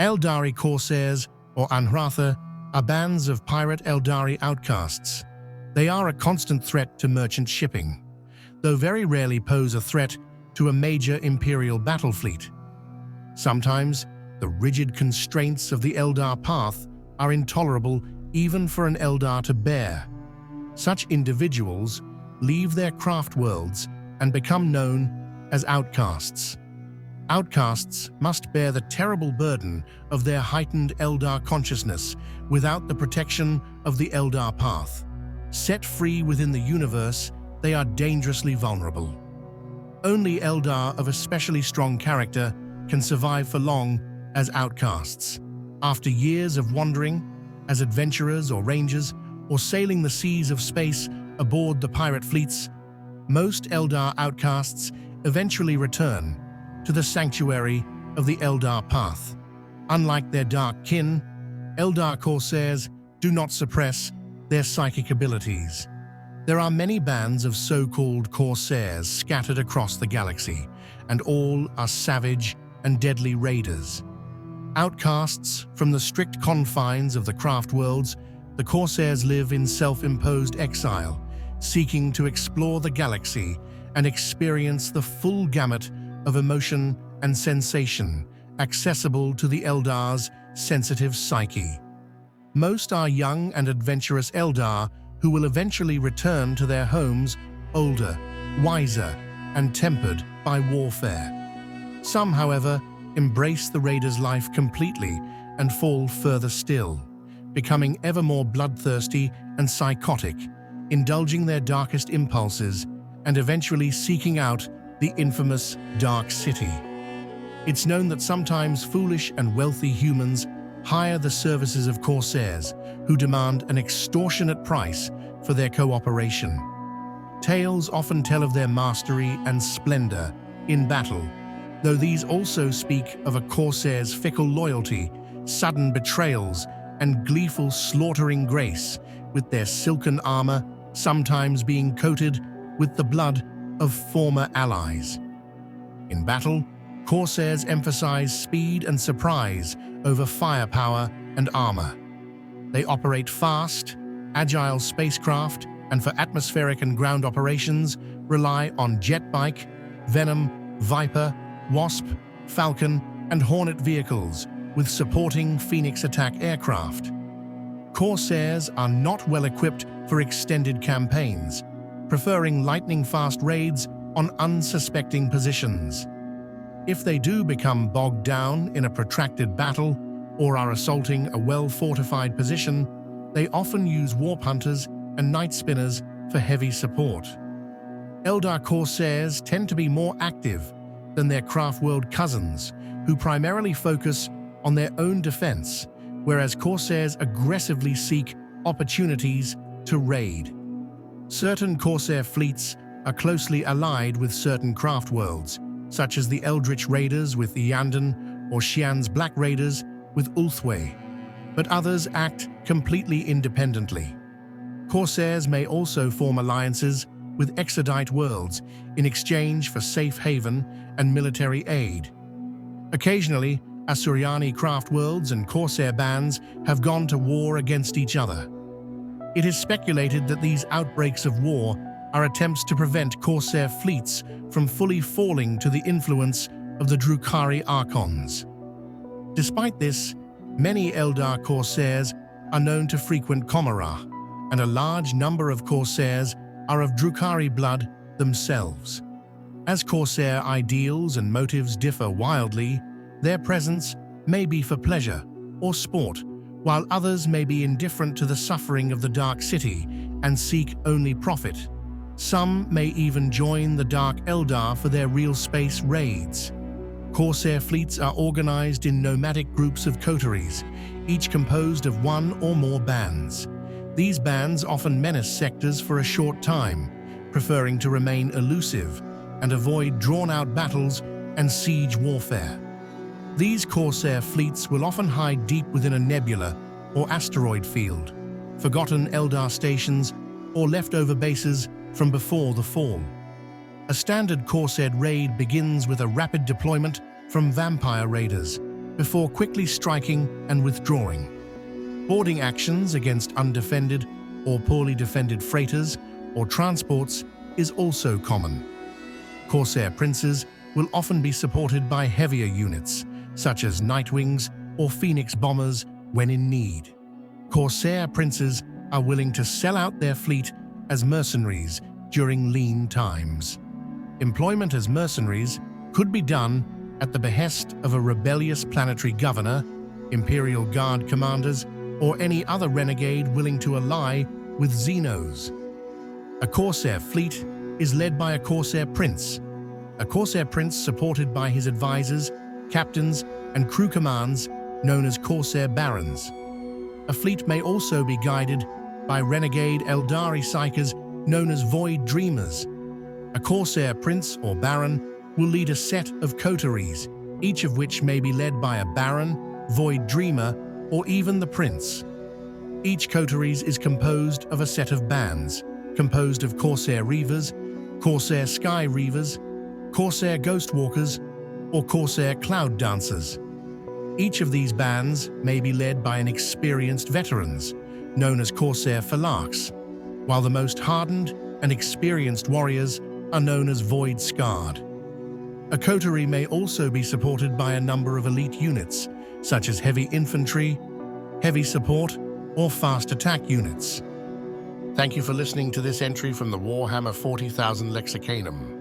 Aeldari Corsairs, or Anhratha, are bands of pirate Aeldari outcasts. They are a constant threat to merchant shipping, though very rarely pose a threat to a major imperial battle fleet. Sometimes, the rigid constraints of the Eldar path are intolerable even for an Eldar to bear. Such individuals leave their craft worlds and become known as outcasts. Outcasts must bear the terrible burden of their heightened Eldar consciousness without the protection of the Eldar path. Set free within the universe, they are dangerously vulnerable. Only Eldar of especially strong character can survive for long as outcasts. After years of wandering, as adventurers or rangers, or sailing the seas of space aboard the pirate fleets, most Eldar outcasts eventually return to the sanctuary of the Eldar path. Unlike their dark kin, Eldar Corsairs do not suppress their psychic abilities. There are many bands of so-called Corsairs scattered across the galaxy, and all are savage and deadly raiders. Outcasts from the strict confines of the craft worlds, the Corsairs live in self-imposed exile, seeking to explore the galaxy and experience the full gamut of emotion and sensation accessible to the Eldar's sensitive psyche. Most are young and adventurous Eldar who will eventually return to their homes older, wiser, and tempered by warfare. Some, however, embrace the raider's life completely and fall further still, becoming ever more bloodthirsty and psychotic, indulging their darkest impulses and eventually seeking out the infamous Dark City. It's known that sometimes foolish and wealthy humans hire the services of Corsairs who demand an extortionate price for their cooperation. Tales often tell of their mastery and splendor in battle, though these also speak of a Corsair's fickle loyalty, sudden betrayals, and gleeful slaughtering grace, with their silken armor sometimes being coated with the blood of former allies. In battle, Corsairs emphasize speed and surprise over firepower and armor. They operate fast, agile spacecraft, and for atmospheric and ground operations rely on Jetbike, Venom, Viper, Wasp, Falcon, and Hornet vehicles with supporting Phoenix attack aircraft. Corsairs are not well equipped for extended campaigns, preferring lightning-fast raids on unsuspecting positions. If they do become bogged down in a protracted battle or are assaulting a well-fortified position, they often use warp hunters and night spinners for heavy support. Eldar Corsairs tend to be more active than their craft-world cousins, who primarily focus on their own defense, whereas Corsairs aggressively seek opportunities to raid. Certain Corsair fleets are closely allied with certain craft worlds, such as the Eldritch Raiders with Iyanden or Xi'an's Black Raiders with Ulthwé, but others act completely independently. Corsairs may also form alliances with Exodite worlds in exchange for safe haven and military aid. Occasionally, Asuryani craft worlds and Corsair bands have gone to war against each other. It is speculated that these outbreaks of war are attempts to prevent Corsair fleets from fully falling to the influence of the Drukhari Archons. Despite this, many Eldar Corsairs are known to frequent Commorragh, and a large number of Corsairs are of Drukhari blood themselves. As Corsair ideals and motives differ wildly, their presence may be for pleasure or sport, while others may be indifferent to the suffering of the Dark City and seek only profit. Some may even join the Dark Eldar for their real space raids. Corsair fleets are organized in nomadic groups of coteries, each composed of one or more bands. These bands often menace sectors for a short time, preferring to remain elusive and avoid drawn-out battles and siege warfare. These Corsair fleets will often hide deep within a nebula or asteroid field, forgotten Eldar stations, or leftover bases from before the fall. A standard Corsair raid begins with a rapid deployment from vampire raiders, before quickly striking and withdrawing. Boarding actions against undefended or poorly defended freighters or transports is also common. Corsair princes will often be supported by heavier units, such as Nightwings or Phoenix bombers when in need. Corsair princes are willing to sell out their fleet as mercenaries during lean times. Employment as mercenaries could be done at the behest of a rebellious planetary governor, Imperial Guard commanders, or any other renegade willing to ally with Xenos. A Corsair fleet is led by a Corsair prince. A Corsair prince supported by his advisors, captains, and crew commands known as Corsair barons. A fleet may also be guided by renegade Aeldari psykers known as Void Dreamers. A Corsair prince or baron will lead a set of coteries, each of which may be led by a baron, Void Dreamer, or even the prince. Each coteries is composed of a set of bands, composed of Corsair Reavers, Corsair Sky Reavers, Corsair Ghostwalkers, or Corsair Cloud Dancers. Each of these bands may be led by an experienced veterans, known as Corsair Phalarks, while the most hardened and experienced warriors are known as Void Scarred. A coterie may also be supported by a number of elite units, such as heavy infantry, heavy support, or fast attack units. Thank you for listening to this entry from the Warhammer 40,000 Lexicanum.